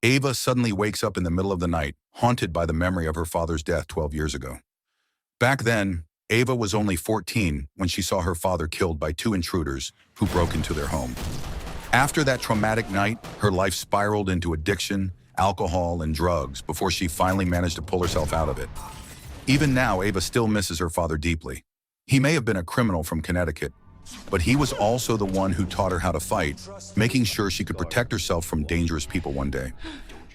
Ava suddenly wakes up in the middle of the night, haunted by the memory of her father's death 12 years ago. Back then, Ava was only 14 when she saw her father killed by two intruders who broke into their home. After that traumatic night, her life spiraled into addiction, alcohol, and drugs before she finally managed to pull herself out of it. Even now, Ava still misses her father deeply. He may have been a criminal from Connecticut, but he was also the one who taught her how to fight, making sure she could protect herself from dangerous people one day.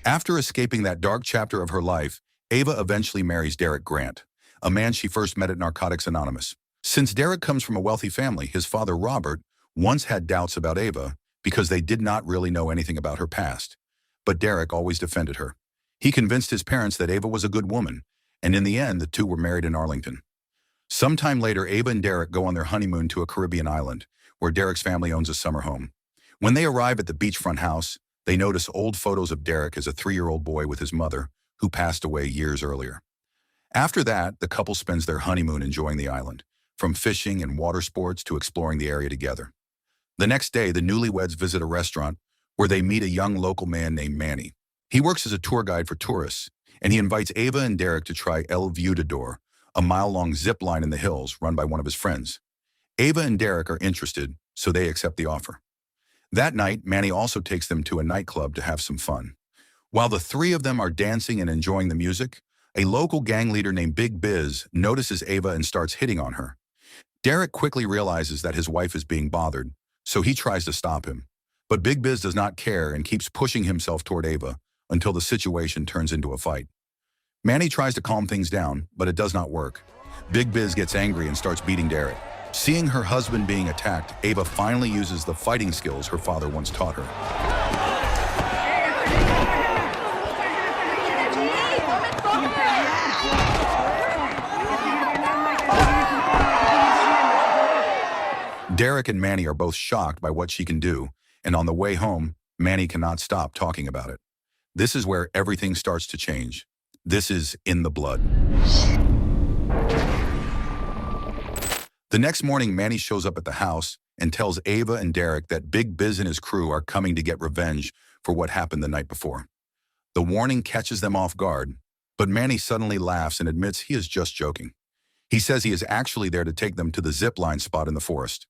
After escaping that dark chapter of her life, Ava eventually marries Derek Grant, a man she first met at Narcotics Anonymous. Since Derek comes from a wealthy family, his father, Robert, once had doubts about Ava because they did not really know anything about her past. But Derek always defended her. He convinced his parents that Ava was a good woman, and in the end, the two were married in Arlington. Sometime later, Ava and Derek go on their honeymoon to a Caribbean island, where Derek's family owns a summer home. When they arrive at the beachfront house, they notice old photos of Derek as a 3-year-old boy with his mother, who passed away years earlier. After that, the couple spends their honeymoon enjoying the island, from fishing and water sports to exploring the area together. The next day, the newlyweds visit a restaurant where they meet a young local man named Manny. He works as a tour guide for tourists, and he invites Ava and Derek to try El Viudador, a mile-long zip line in the hills run by one of his friends. Ava and Derek are interested, so they accept the offer. That night, Manny also takes them to a nightclub to have some fun. While the three of them are dancing and enjoying the music, a local gang leader named Big Biz notices Ava and starts hitting on her. Derek quickly realizes that his wife is being bothered, so he tries to stop him. But Big Biz does not care and keeps pushing himself toward Ava until the situation turns into a fight. Manny tries to calm things down, but it does not work. Big Biz gets angry and starts beating Derek. Seeing her husband being attacked, Ava finally uses the fighting skills her father once taught her. Derek and Manny are both shocked by what she can do, and on the way home, Manny cannot stop talking about it. This is where everything starts to change. This is in the blood. The next morning, Manny shows up at the house and tells Ava and Derek that Big Biz and his crew are coming to get revenge for what happened the night before. The warning catches them off guard, but Manny suddenly laughs and admits he is just joking. He says he is actually there to take them to the zipline spot in the forest.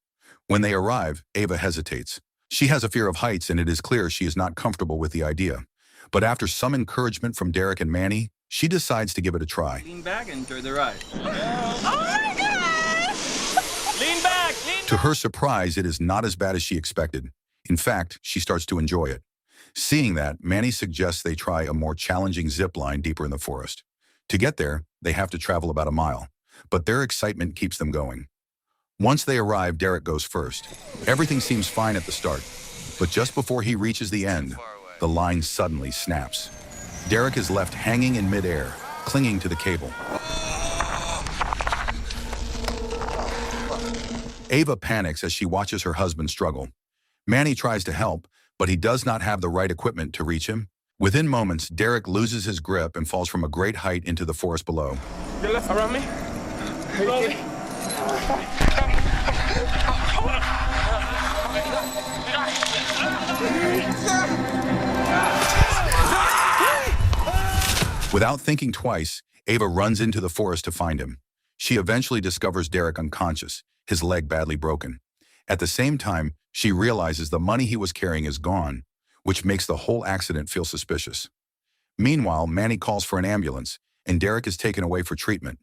When they arrive, Ava hesitates. She has a fear of heights, and it is clear she is not comfortable with the idea. But after some encouragement from Derek and Manny, she decides to give it a try. Lean back and enjoy the ride. Oh my God! Lean back! Lean To her surprise, it is not as bad as she expected. In fact, she starts to enjoy it. Seeing that, Manny suggests they try a more challenging zip line deeper in the forest. To get there, they have to travel about a mile, but their excitement keeps them going. Once they arrive, Derek goes first. Everything seems fine at the start, but just before he reaches the end, the line suddenly snaps. Derek is left hanging in midair, clinging to the cable. Ava panics as she watches her husband struggle. Manny tries to help, but he does not have the right equipment to reach him. Within moments, Derek loses his grip and falls from a great height into the forest below. You're left around me. Slowly. Without thinking twice, Ava runs into the forest to find him. She eventually discovers Derek unconscious, his leg badly broken. At the same time, she realizes the money he was carrying is gone, which makes the whole accident feel suspicious. Meanwhile, Manny calls for an ambulance, and Derek is taken away for treatment.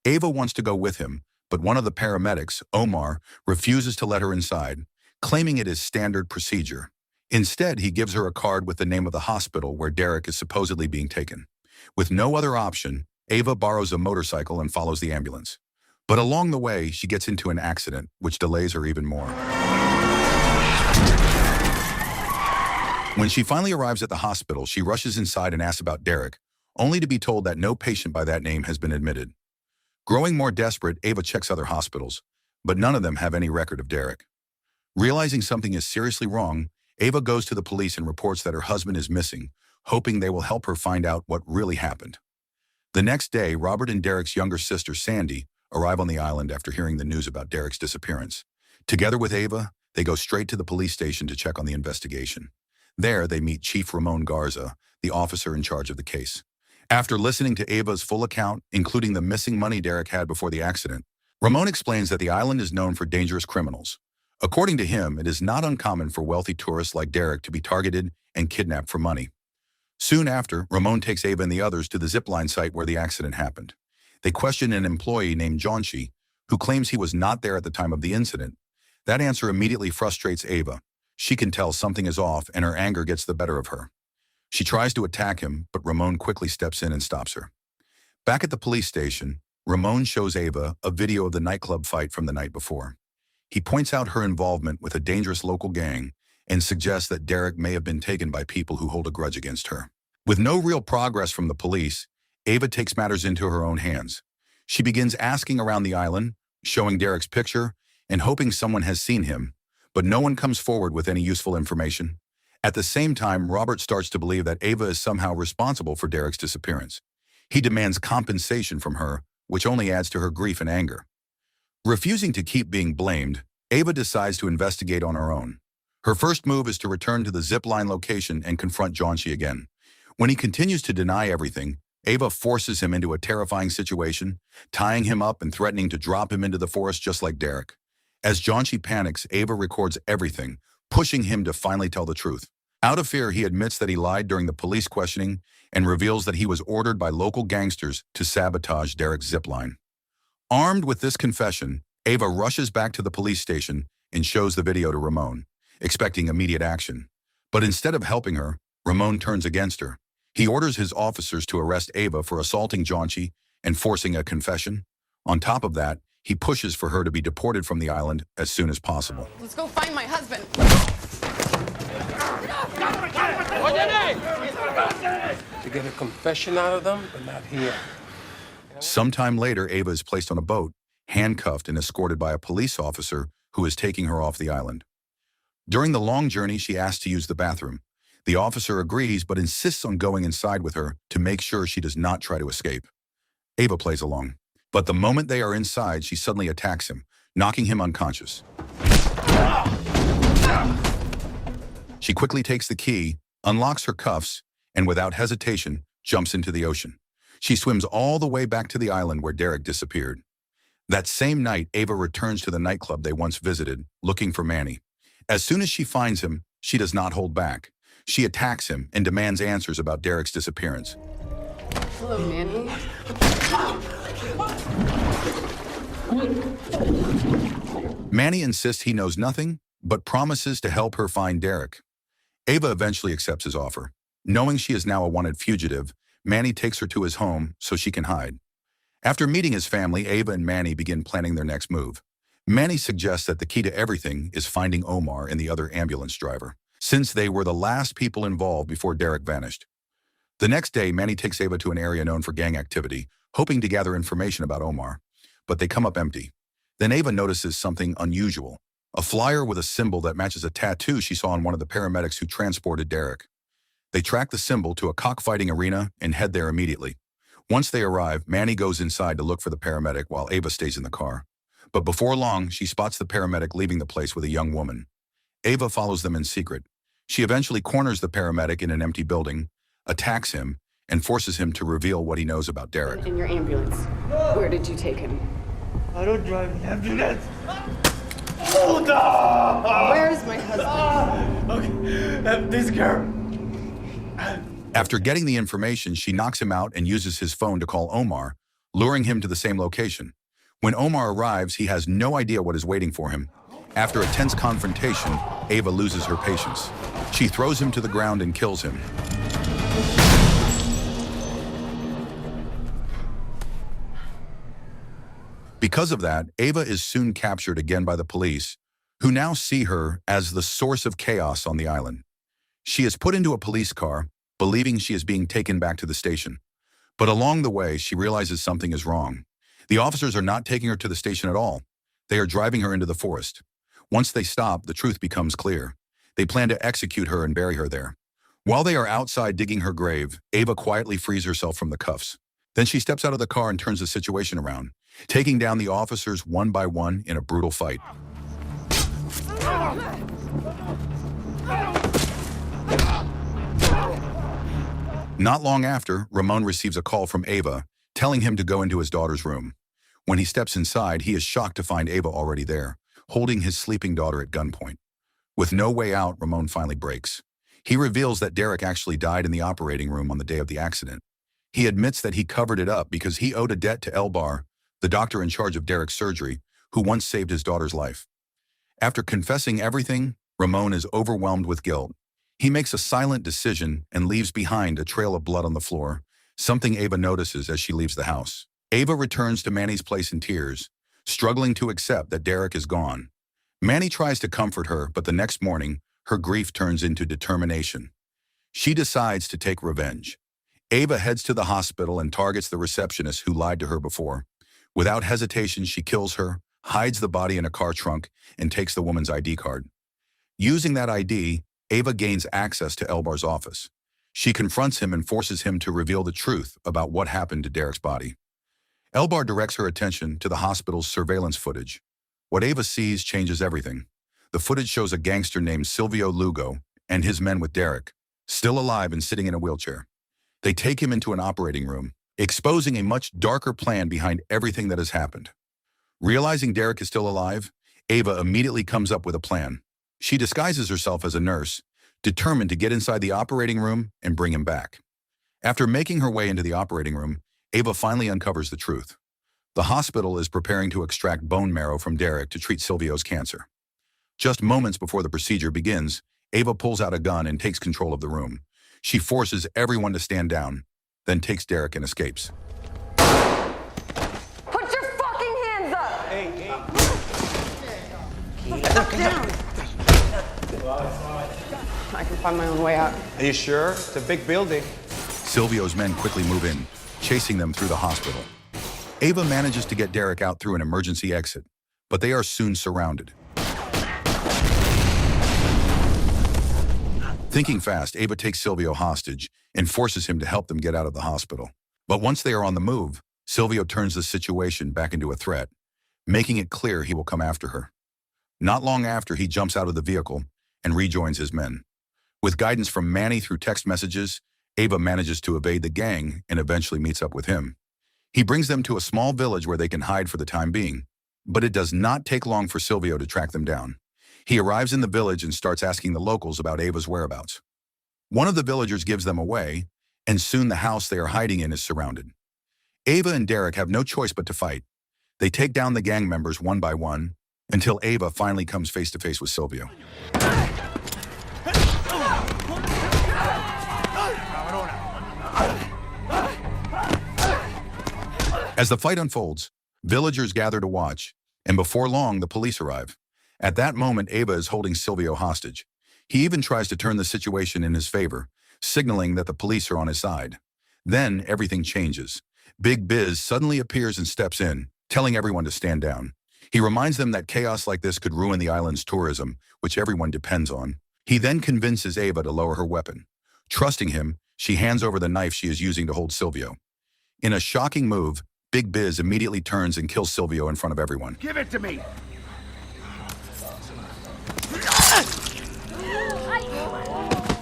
Ava wants to go with him, but one of the paramedics, Omar, refuses to let her inside, claiming it is standard procedure. Instead, he gives her a card with the name of the hospital where Derek is supposedly being taken. With no other option, Ava borrows a motorcycle and follows the ambulance. But along the way, she gets into an accident, which delays her even more. When she finally arrives at the hospital, she rushes inside and asks about Derek, only to be told that no patient by that name has been admitted. Growing more desperate, Ava checks other hospitals, but none of them have any record of Derek. Realizing something is seriously wrong, Ava goes to the police and reports that her husband is missing, hoping they will help her find out what really happened. The next day, Robert and Derek's younger sister, Sandy, arrive on the island after hearing the news about Derek's disappearance. Together with Ava, they go straight to the police station to check on the investigation. There, they meet Chief Ramon Garza, the officer in charge of the case. After listening to Ava's full account, including the missing money Derek had before the accident, Ramon explains that the island is known for dangerous criminals. According to him, it is not uncommon for wealthy tourists like Derek to be targeted and kidnapped for money. Soon after, Ramon takes Ava and the others to the zipline site where the accident happened. They question an employee named Jonshi, who claims he was not there at the time of the incident. That answer immediately frustrates Ava. She can tell something is off and her anger gets the better of her. She tries to attack him, but Ramon quickly steps in and stops her. Back at the police station, Ramon shows Ava a video of the nightclub fight from the night before. He points out her involvement with a dangerous local gang and suggests that Derek may have been taken by people who hold a grudge against her. With no real progress from the police, Ava takes matters into her own hands. She begins asking around the island, showing Derek's picture, and hoping someone has seen him, but no one comes forward with any useful information. At the same time, Robert starts to believe that Ava is somehow responsible for Derek's disappearance. He demands compensation from her, which only adds to her grief and anger. Refusing to keep being blamed, Ava decides to investigate on her own. Her first move is to return to the zipline location and confront Jonshi again. When he continues to deny everything, Ava forces him into a terrifying situation, tying him up and threatening to drop him into the forest just like Derek. As Jonshi panics, Ava records everything, pushing him to finally tell the truth. Out of fear, he admits that he lied during the police questioning and reveals that he was ordered by local gangsters to sabotage Derek's zipline. Armed with this confession, Ava rushes back to the police station and shows the video to Ramon, expecting immediate action. But instead of helping her, Ramon turns against her. He orders his officers to arrest Ava for assaulting Jonshi and forcing a confession. On top of that, he pushes for her to be deported from the island as soon as possible. Let's go find my husband. To get a confession out of them, but not here. Sometime later, Ava is placed on a boat, handcuffed and escorted by a police officer who is taking her off the island. During the long journey, she asks to use the bathroom. The officer agrees, but insists on going inside with her to make sure she does not try to escape. Ava plays along. But the moment they are inside, she suddenly attacks him, knocking him unconscious. She quickly takes the key, unlocks her cuffs, and without hesitation, jumps into the ocean. She swims all the way back to the island where Derek disappeared. That same night, Ava returns to the nightclub they once visited, looking for Manny. As soon as she finds him, she does not hold back. She attacks him and demands answers about Derek's disappearance. Hello, Manny. Manny insists he knows nothing, but promises to help her find Derek. Ava eventually accepts his offer. Knowing she is now a wanted fugitive, Manny takes her to his home so she can hide. After meeting his family, Ava and Manny begin planning their next move. Manny suggests that the key to everything is finding Omar and the other ambulance driver, since they were the last people involved before Derek vanished. The next day, Manny takes Ava to an area known for gang activity, hoping to gather information about Omar, but they come up empty. Then Ava notices something unusual, a flyer with a symbol that matches a tattoo she saw on one of the paramedics who transported Derek. They track the symbol to a cockfighting arena and head there immediately. Once they arrive, Manny goes inside to look for the paramedic while Ava stays in the car. But before long, she spots the paramedic leaving the place with a young woman. Ava follows them in secret. She eventually corners the paramedic in an empty building, attacks him, and forces him to reveal what he knows about Derek. In your ambulance. Where did you take him? I don't drive an ambulance. Hold on! Where's my husband? Okay, this girl. After getting the information, she knocks him out and uses his phone to call Omar, luring him to the same location. When Omar arrives, he has no idea what is waiting for him. After a tense confrontation, Ava loses her patience. She throws him to the ground and kills him. Because of that, Ava is soon captured again by the police, who now see her as the source of chaos on the island. She is put into a police car, believing she is being taken back to the station. But along the way, she realizes something is wrong. The officers are not taking her to the station at all. They are driving her into the forest. Once they stop, the truth becomes clear. They plan to execute her and bury her there. While they are outside digging her grave, Ava quietly frees herself from the cuffs. Then she steps out of the car and turns the situation around, taking down the officers one by one in a brutal fight. Not long after, Ramon receives a call from Ava, telling him to go into his daughter's room. When he steps inside, he is shocked to find Ava already there, holding his sleeping daughter at gunpoint. With no way out, Ramon finally breaks. He reveals that Derek actually died in the operating room on the day of the accident. He admits that he covered it up because he owed a debt to Elbar, the doctor in charge of Derek's surgery, who once saved his daughter's life. After confessing everything, Ramon is overwhelmed with guilt. He makes a silent decision and leaves behind a trail of blood on the floor, something Ava notices as she leaves the house. Ava returns to Manny's place in tears, struggling to accept that Derek is gone. Manny tries to comfort her, but the next morning, her grief turns into determination. She decides to take revenge. Ava heads to the hospital and targets the receptionist who lied to her before. Without hesitation, she kills her, hides the body in a car trunk, and takes the woman's ID card. Using that ID, Ava gains access to Elbar's office. She confronts him and forces him to reveal the truth about what happened to Derek's body. Elbar directs her attention to the hospital's surveillance footage. What Ava sees changes everything. The footage shows a gangster named Silvio Lugo and his men with Derek, still alive and sitting in a wheelchair. They take him into an operating room, exposing a much darker plan behind everything that has happened. Realizing Derek is still alive, Ava immediately comes up with a plan. She disguises herself as a nurse, determined to get inside the operating room and bring him back. After making her way into the operating room, Ava finally uncovers the truth. The hospital is preparing to extract bone marrow from Derek to treat Silvio's cancer. Just moments before the procedure begins, Ava pulls out a gun and takes control of the room. She forces everyone to stand down, then takes Derek and escapes. Put your fucking hands up! Down. I can find my own way out. Are you sure? It's a big building. Silvio's men quickly move in, chasing them through the hospital. Ava manages to get Derek out through an emergency exit, but they are soon surrounded. Thinking fast, Ava takes Silvio hostage and forces him to help them get out of the hospital. But once they are on the move, Silvio turns the situation back into a threat, making it clear he will come after her. Not long after, he jumps out of the vehicle and rejoins his men. With guidance from Manny through text messages, Ava manages to evade the gang and eventually meets up with him. He brings them to a small village where they can hide for the time being, but it does not take long for Silvio to track them down. He arrives in the village and starts asking the locals about Ava's whereabouts. One of the villagers gives them away, and soon the house they are hiding in is surrounded. Ava and Derek have no choice but to fight. They take down the gang members one by one, until Ava finally comes face to face with Silvio. As the fight unfolds, villagers gather to watch, and before long, the police arrive. At that moment, Ava is holding Silvio hostage. He even tries to turn the situation in his favor, signaling that the police are on his side. Then everything changes. Big Biz suddenly appears and steps in, telling everyone to stand down. He reminds them that chaos like this could ruin the island's tourism, which everyone depends on. He then convinces Ava to lower her weapon. Trusting him, she hands over the knife she is using to hold Silvio. In a shocking move, Big Biz immediately turns and kills Silvio in front of everyone. Give it to me!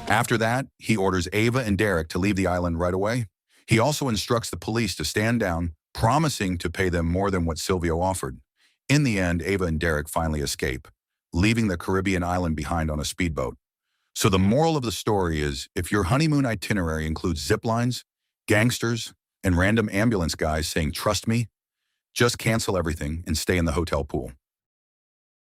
After that, he orders Ava and Derek to leave the island right away. He also instructs the police to stand down, promising to pay them more than what Silvio offered. In the end, Ava and Derek finally escape, leaving the Caribbean island behind on a speedboat. So the moral of the story is, if your honeymoon itinerary includes zip lines, gangsters, and random ambulance guys saying, "Trust me," just cancel everything and stay in the hotel pool.